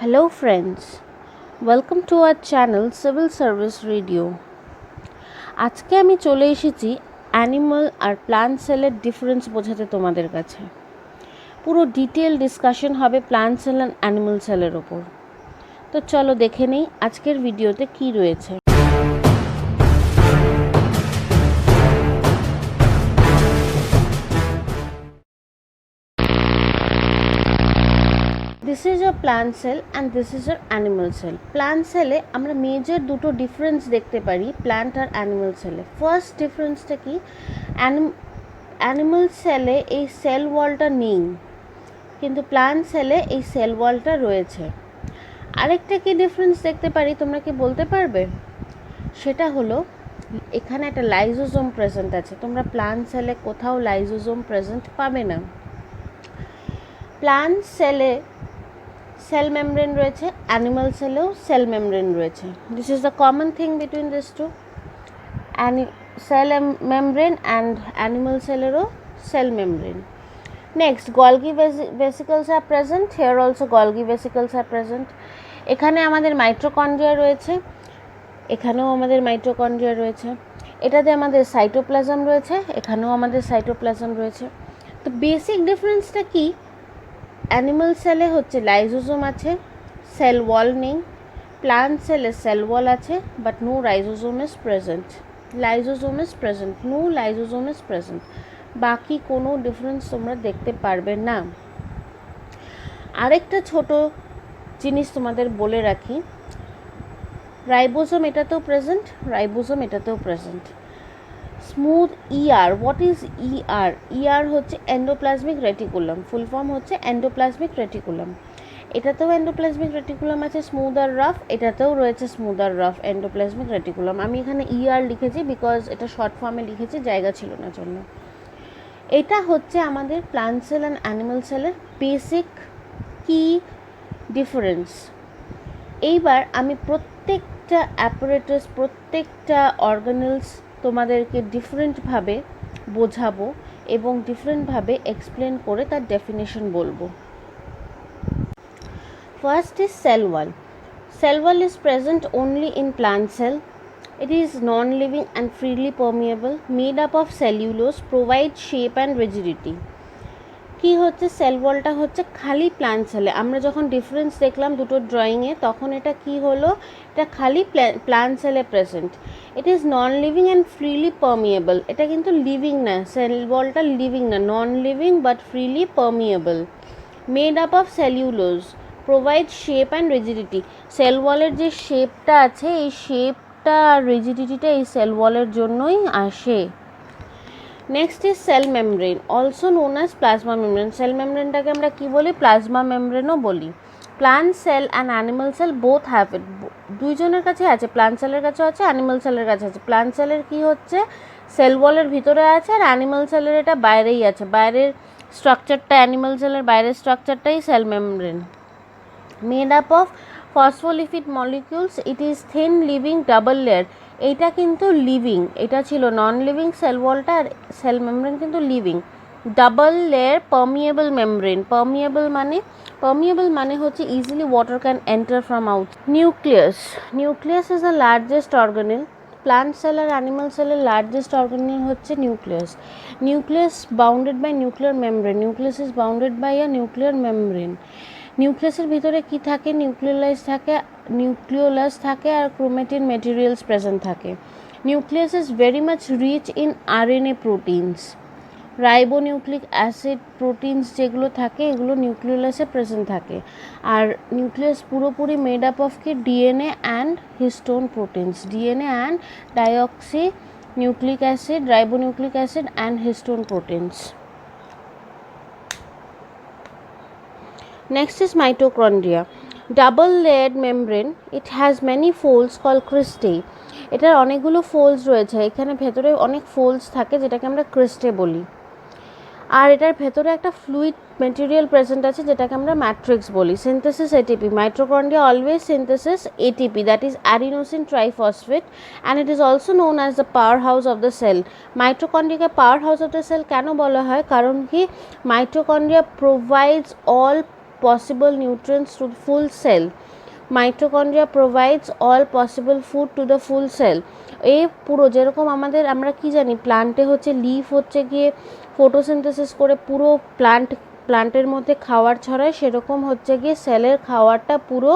Hello friends, welcome to our channel Civil Service Radio. আজকে আমি চলে এসেছি অ্যানিমাল আর প্লান্ট সেলের ডিফারেন্স বোঝাতে তোমাদের কাছে। পুরো ডিটেল ডিসকাশন হবে প্লান্ট সেল আর অ্যানিমাল সেলের ওপর। তো চলো দেখে নেই আজকের ভিডিওতে কি রয়েছে। This is your plant cell and this is your animal cell. Plant cell এ আমরা মেজর দুটো ডিফারেন্স দেখতে পারি প্ল্যান্ট আর অ্যানিমাল সেলে। ফার্স্ট ডিফারেন্সটা কি, অ্যানিমাল সেলে এই সেল ওয়ালটা নেই, কিন্তু প্ল্যান্ট সেলে এই সেল ওয়ালটা রয়েছে। আরেকটা কি ডিফারেন্স দেখতে পারি তোমরা কি বলতে পারবে? সেটা হলো এখানে একটা লাইজোজোম প্রেজেন্ট আছে। তোমরা প্ল্যান্ট সেলে কোথাও লাইজোজোম প্রেজেন্ট পাবে না। প্ল্যান্ট সেলে সেল মেমব্রেন রয়েছে, অ্যানিমাল সেলেও সেল মেমব্রেন রয়েছে। This is the common thing between this two, cell membrane and animal সেলেরও cell membrane. Next, Golgi vesicles are present, here also Golgi vesicles are present. এখানে আমাদের mitochondria রয়েছে, এখানেও আমাদের mitochondria রয়েছে। এটাতে আমাদের সাইটোপ্লাজম রয়েছে, এখানেও আমাদের সাইটোপ্লাজম রয়েছে। তো বেসিক ডিফারেন্সটা কি, অ্যানিমাল সেলে হচ্ছে লাইজোজোম আছে, সেল ওয়াল নেই। প্লান্ট সেলে সেল ওয়াল আছে but no lysosome is present. Lysosome is present, no lysosome is present. বাকি কোনো ডিফারেন্স তোমরা দেখতে পারবে না। আরেকটা ছোট জিনিস তোমাদের বলে রাখি, রাইবোজোম এটাতেও প্রেজেন্ট, রাইবোজোম এটাতেও present. Smooth ER, what is ER? ER হচ্ছে এন্ডোপ্লাজমিক রেটিকুলাম, ফুল ফর্ম হচ্ছে এন্ডোপ্লাজমিক রেটিকুলাম। এটাতেও এন্ডোপ্লাজমিক রেটিকুলাম আছে, স্মুথ আর রাফ, এটাতেও রয়েছে স্মুথ আর রাফ এন্ডোপ্লাজমিক রেটিকুলাম। আমি এখানে ইআর লিখেছি বিকজ এটা শর্ট ফর্মে লিখেছি, জায়গা ছিল না জন্য। এটা হচ্ছে আমাদের প্লান্ট সেল অ্যান্ড অ্যানিমাল সেলের বেসিক কি ডিফারেন্স। এইবার আমি প্রত্যেকটা অ্যাপারেটাস, প্রত্যেকটা অর্গানেলস তোমাদেরকে ডিফারেন্টভাবে বোঝাবো এবং ডিফারেন্টভাবে এক্সপ্লেন করে তার ডেফিনেশন বলবো। First is cell wall. Cell wall is present only in plant cell. It is non-living and freely permeable, made up of cellulose, provides shape and rigidity. কি হচ্ছে, সেল ওয়ালটা হচ্ছে খালি প্ল্যান্ট সেলে। আমরা যখন ডিফারেন্স দেখলাম দুটো ড্রয়িংয়ে, তখন এটা কি হলো, এটা খালি প্ল্যান্ট সেলে present. It is non living and freely permeable. এটা কিন্তু লিভিং না, সেল ওয়ালটা লিভিং না, non living but freely permeable. Made up of cellulose, provide shape and rigidity. Cell ওয়ালের যে শেপটা আছে, এই শেপটা আর রিজিডিটিটা এই সেল ওয়ালের জন্যই আসে। Next is cell membrane, also known as plasma membrane. Cell মেমব্রেনটাকে আমরা কী বলি, প্লাজমা মেমব্রেনও বলি। Plant cell and animal cell both have it, দুইজনের কাছে আছে, প্লান্ট সেলের কাছেও আছে, অ্যানিমাল সেলের কাছে আছে। প্লান্ট সেলের কী হচ্ছে, সেল ওয়ালের ভিতরে আছে, আর অ্যানিমাল সেলের এটা বাইরেই আছে। বাইরের স্ট্রাকচারটা, অ্যানিমাল সেলের বাইরের স্ট্রাকচারটাই cell membrane. Made up of phospholipid molecules, it is thin living double layer. এইটা কিন্তু লিভিং, এটা ছিল নন লিভিং সেল ওয়ালটা, আর সেল মেমব্রেন কিন্তু living. Double layer permeable membrane, permeable মানে হচ্ছে easily water can enter from out. Nucleus, nucleus is the largest organelle. Plant cell আর অ্যানিমাল সেলের লার্জেস্ট অর্গানেল হচ্ছে nucleus. Nucleus bounded by nuclear membrane, nucleus is bounded by a nuclear membrane. নিউক্লিয়াসের ভিতরে কি থাকে, nucleolus থাকে আর chromatin materials present থাকে। Nucleus is very much rich in RNA proteins. Ribonucleic acid proteins যেগুলো থাকে, এগুলো নিউক্লিওলাসে প্রেজেন্ট থাকে। আর নিউক্লিয়াস পুরোপুরি মেড আপ অফ কি, DNA and histone proteins, DNA and deoxy nucleic acid, ribonucleic acid and histone proteins. Next is mitochondria. Double layered membrane. It has many folds called cristae. এটার অনেকগুলো folds রয়েছে, এখানে ভেতরে অনেক folds থাকে যেটাকে আমরা ক্রিস্টে বলি। আর এটার ভেতরে একটা ফ্লুইড মেটেরিয়াল প্রেজেন্ট আছে যেটাকে আমরা ম্যাট্রিক্স বলি। Synthesis ATP, mitochondria always synthesis ATP, that is adenosine triphosphate, and it is also known as the power house of the cell. মাইটোকন্ড্রিয়াকে power house of the cell কেন বলা হয়, কারণ কি mitochondria provides all possible nutrients to the full cell. Mitochondria provides all possible food to the full cell. এই পুরো যেরকম আমরা কি জানি প্লান্টে হচ্ছে লিফ হচ্ছে গিয়ে ফটোসিনথেসিস করে পুরো প্লান্টের মধ্যে খাবার ছড়ায়, সেরকম হচ্ছে গিয়ে সেলের খাবারটা পুরো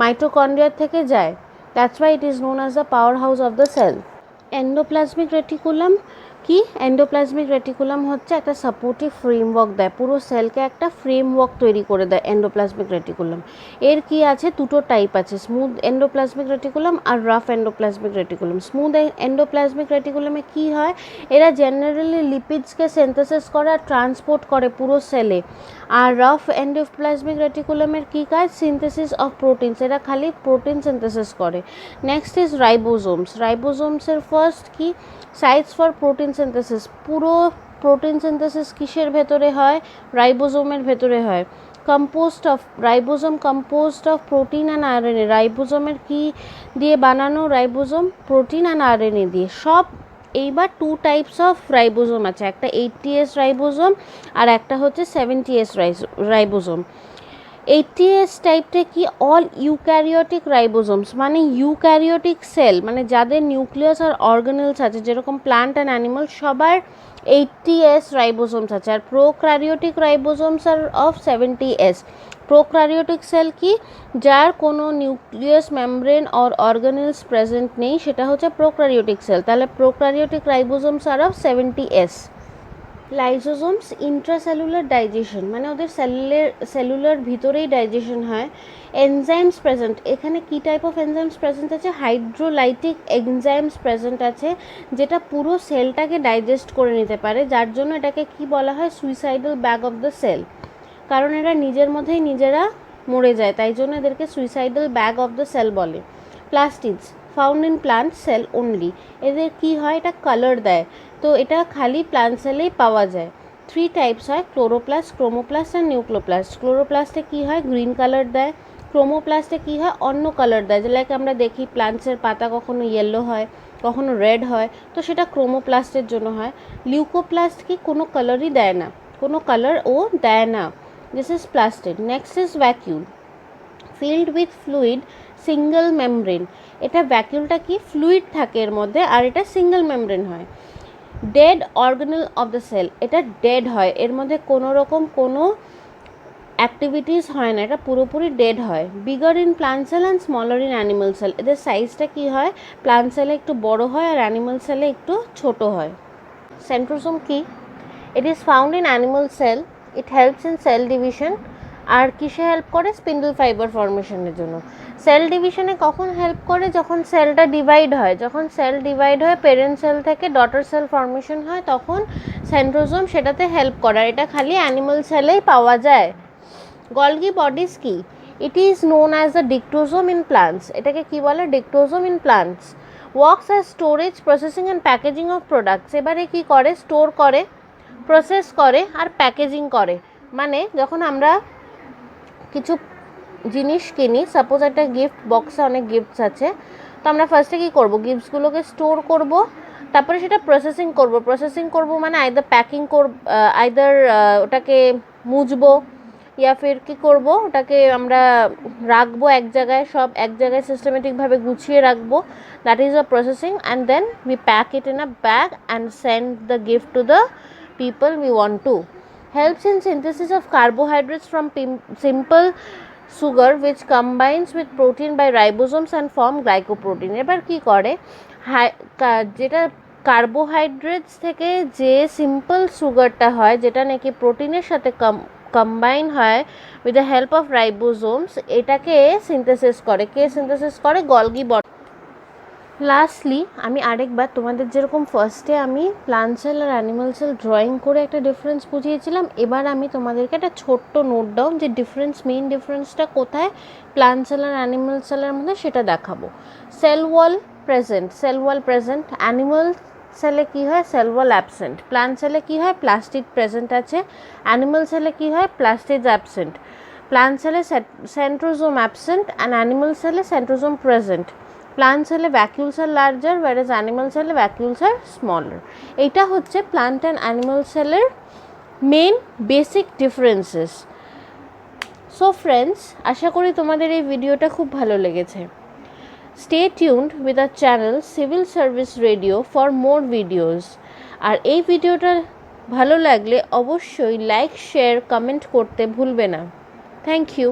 মাইটোকন্ড্রিয়া থেকে যায়। That's why it is known as the power house of the cell. Endoplasmic reticulum কি? এন্ডোপ্লাজমিক রেটিকুলাম হচ্ছে একটা সাপোর্টিভ ফ্রেমওয়ার্ক দেয়, পুরো সেলকে একটা ফ্রেমওয়ার্ক তৈরি করে দেয় এন্ডোপ্লাজমিক রেটিকুলাম। এর কি আছে, দুটো টাইপ আছে, স্মুথ এন্ডোপ্লাজমিক রেটিকুলাম আর rough endoplasmic reticulum. Smooth endoplasmic রেটিকুলামে কি হয়, এরা জেনারেলি লিপিডসকে সিনথেসিস করে আর ট্রান্সপোর্ট করে পুরো সেলে। আর রাফ এন্ডোপ্লাজমিক রেটিকুলামের কী কাজ, সিনথেসিস অফ প্রোটিনস, এরা খালি প্রোটিন সিনথেসিস করে। Next is ribosomes. রাইবোজোমসের ফার্স্ট কি, সাইটস ফর প্রোটিন সিনথেসিস। পুরো প্রোটিন সিনথেসিস কিসের ভেতরে হয়, রাইবোজোমের ভেতরে হয়। Ribosome composed of protein and RNA. রাইবোজোমের কি দিয়ে বানানো, রাইবোজোম প্রোটিন অ্যান্ড আরএনএ দিয়ে। সব এইবার টু টাইপস অফ রাইবোজোম আছে, একটা 80S রাইবোজোম আর একটা হচ্ছে 70S রাইবোজোম। 80S টাইপটা কি, অল ইউক্যারিওটিক রাইবোজোমস, মানে ইউক্যারিওটিক সেল, মানে যাদের নিউক্লিয়াস আর অর্গানেলস আছে, যেরকম প্লান্ট অ্যান্ড অ্যানিমাল সবার 80S রাইবোজোমস আছে। আর prokaryotic ribosomes are of 70S। Prokaryotic cell কি, যার কোনো nucleus membrane or organelles present নেই, সেটা হচ্ছে প্রোক্যারিওটিক সেল। তাহলে prokaryotic ribosomes are of 70S। Lysosomes intracellular digestion, মানে ওদের সেলুলার ভিতরেই ডাইজেশন হয়। এনজাইমস প্রেজেন্ট, এখানে কী টাইপ অফ এনজাইমস প্রেজেন্ট আছে, হাইড্রোলাইটিক এনজাইমস প্রেজেন্ট আছে, যেটা পুরো সেলটাকে ডাইজেস্ট করে নিতে পারে, যার জন্য এটাকে কি বলা হয়, suicidal bag of the cell. কারণ এরা নিজের মধ্যেই নিজেরা মরে যায়, তাই জন্য এদেরকে suicidal bag of the cell বলে। Plastids found in plant cell only. এদের কি হয়, এটা কালার দেয়, তো এটা খালি প্লান্ট সেলেই পাওয়া যায়। 3 টাইপস হয়, ক্লোরোপ্লাস্ট, ক্রোমোপ্লাস্ট আর নিউক্লোপ্লাস্ট। ক্লোরোপ্লাস্টে কি হয়, গ্রিন কালার দেয়। ক্রোমোপ্লাস্টে কি হয়, অন্য কালার দেয়, যে লাইক আমরা দেখি প্লান্টসের পাতা কখনো ইয়েলো হয়, কখনো রেড হয়, তো সেটা ক্রোমোপ্লাস্টের জন্য হয়। লিউকোপ্লাস্ট কি, কোনো কালারই দেয় না, কোনো কালার ও দেয় না। This is plastid. Next is vacuole, filled with fluid single membrane. এটা ভ্যাকিউলটা কি, ফ্লুইড থাকে এর মধ্যে আর এটা সিঙ্গেল মেমব্রেন হয়। Dead organelle of the cell, এটা ডেড হয়, এর মধ্যে কোনো রকম কোনো অ্যাক্টিভিটিস হয় না, এটা পুরোপুরি ডেড হয়। Bigger in plant cell and smaller in animal cell. এদের সাইজটা কি হয়, প্লান্ট সেলে একটু বড় হয় আর অ্যানিমাল সেলে একটু ছোট হয়। সেন্ট্রোসোম কি, it is found in animal cell, it helps in cell division. আর কিসে হেল্প করে, স্পিন্ডল ফাইবার ফর্মেশনের জন্য। সেল ডিভিশনে কখন হেল্প করে, যখন সেলটা ডিভাইড হয়, যখন সেল ডিভাইড হয়ে প্যারেন্ট সেল থেকে ডটার সেল ফর্মেশন হয়, তখন সেন্ট্রোসোম সেটাতে হেল্প করে। আর এটা খালি অ্যানিমাল সেলেই পাওয়া যায়। গলগি বডিস কি, it is known as the dictyosome in plants. এটাকে কি বলে, dictyosome in plants. Works as storage, processing and packaging of products. এবারে কি করে, স্টোর করে, প্রসেস করে আর প্যাকেজিং করে। মানে যখন আমরা কিছু জিনিস কিনি, সাপোজ একটা গিফট বক্সে অনেক গিফটস আছে, তো আমরা ফার্স্টে কী করবো, গিফটসগুলোকে স্টোর করব, তারপরে সেটা প্রসেসিং করব মানে আইদার প্যাকিং ওটাকে মুছবো, ইয়া ফির কী করবো, ওটাকে আমরা রাখবো এক জায়গায়, সব এক জায়গায় সিস্টেমেটিকভাবে গুছিয়ে রাখবো। That is a processing, and then we pack it in a bag and send the gift to the people we want to. Helps in synthesis of carbohydrates from simple sugar which combines with protein by ribosomes and form glycoprotein. এবার কি করে, যেটা carbohydrates থেকে যে simple সুগারটা হয়, যেটা নাকি প্রোটিনের সাথে কম্বাইন হয় উইথ দ্য হেল্প অফ রাইবোসোমস, এটাকে সিনথেসিস করে। কে সিনথেসিস করে, গলগি বডি। লাস্টলি আমি আরেকবার তোমাদের যেরকম ফার্স্টে আমি প্লান্ট সেল আর অ্যানিমাল সেল ড্রয়িং করে একটা ডিফারেন্স বুঝিয়েছিলাম, এবার আমি তোমাদেরকে একটা ছোট্ট নোট ডাউন যে মেইন ডিফারেন্সটা কোথায় প্লান্ট সেল আর অ্যানিমাল সেলের মধ্যে সেটা দেখাবো। সেল ওয়াল প্রেজেন্ট, অ্যানিমাল সেলে কী হয়, সেল ওয়াল অ্যাবসেন্ট। প্লান্ট সেলে কী হয়, প্লাস্টিড প্রেজেন্ট আছে। অ্যানিমাল সেলে কী হয়, প্লাস্টিড অ্যাবসেন্ট। প্লান্ট সেলে সেন্ট্রোজোম অ্যাবসেন্ট অ্যান্ড অ্যানিমাল সেলে সেন্ট্রোজোম প্রেজেন্ট। প্লান্ট সেলে vacuoles are larger, whereas animal সেলে ভ্যাকিউলস আর স্মলার। এইটা হচ্ছে প্লান্ট অ্যান্ড অ্যানিমাল সেলের main basic differences. So friends, আশা করি তোমাদের এই ভিডিওটা খুব ভালো লেগেছে। Stay tuned with our channel civil service radio for more videos. আর এই ভিডিওটা ভালো লাগলে অবশ্যই লাইক, শেয়ার, কমেন্ট করতে ভুলবে না। Thank you.